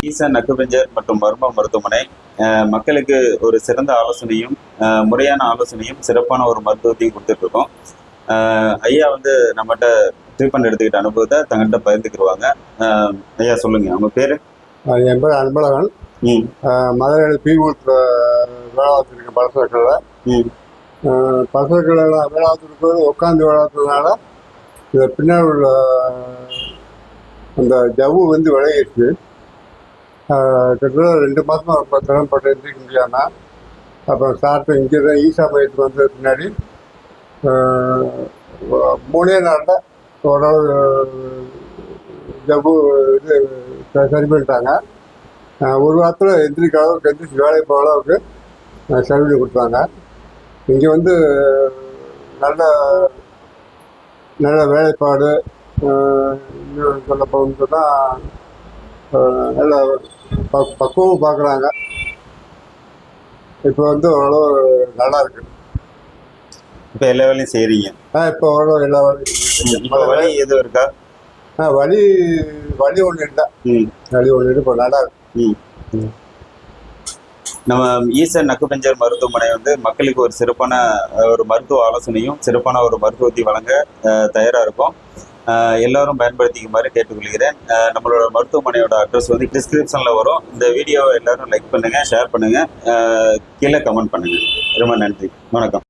ஈசன் acupuncture மற்றும் மர்ம மருத்துவமனை மக்களுக்கு ஒரு சிறந்த ஆலோசனையும் முறையான ஆலோசனையும் சிறப்பான ஒரு மருத்துவத்தையும் கொடுத்துட்டு இருக்கோம். ஐயா வந்து நம்மகிட்ட ட்ரீட்மெண்ட் எடுத்துக்கிட்ட அனுபவத்தை தங்கிட்ட பகிர்ந்துக்கிடுவாங்க. ஐயா சொல்லுங்க, அவங்க பேரு? என் பேர் அன்பழகன். மதுரை பீவூர் வேளாத்திருக்க பழசக்கல்ல பழசக்கல்ல வேளாத்திருக்கிறது உட்காந்து வேளாத்துறதுனால இதை பின்னாடி உள்ள அந்த ஜவ்வு வந்து விளையிடுச்சு. கிட்டத்தட்ட 2 மாதமாக ரொம்ப திறம்பட்டு எந்திரிக்க முடியாமல் அப்புறம் சாப்பிட்டு இங்கே தான் ஈசா மையத்துக்கு வந்த பின்னாடி 3 நாளில் ஓரளவு ஜவ்வு இது சரி பண்ணிட்டாங்க. ஒரு வாரத்தில் எந்திரிக்க அளவுக்கு எந்திரிச்சு வேலை போகிற அளவுக்கு சரி பண்ணி கொடுத்தாங்க. இங்கே வந்து நல்ல நல்ல வேலைப்பாடு இன்னும் சொல்ல போகணுன்னா நல்ல பக்குவம் பார்க்குறாங்க. இப்போ வந்து ஓரளவு நல்லா இருக்கு. இப்போ எல்லா வேலையும் செய்கிறீங்க? இப்போ ஓரளவு எல்லா வேலையும். இப்போ வலி எதுவும் இருக்கா? வலி ஒன்றும் இல்லை. வலி ஒன்று இப்போ நல்லா இருக்கு. நம்ம ஈசன் அக்குபஞ்சர் மருத்துவமனை வந்து மக்களுக்கு ஒரு சிறப்பான ஒரு மருத்துவ ஆலோசனையும் சிறப்பான ஒரு மருத்துவத்தை வழங்க தயாராக இருக்கும். எல்லாரும் பயன்படுத்திக்குமாறு கேட்டுக்கொள்கிறேன். நம்மளோட மருத்துவமனையோட அட்ரஸ் வந்து டிஸ்கிரிப்ஷனில் வரும். இந்த வீடியோவை எல்லாரும் லைக் பண்ணுங்கள், ஷேர் பண்ணுங்கள், கீழே கமெண்ட் பண்ணுங்கள். ரொம்ப நன்றி, வணக்கம்.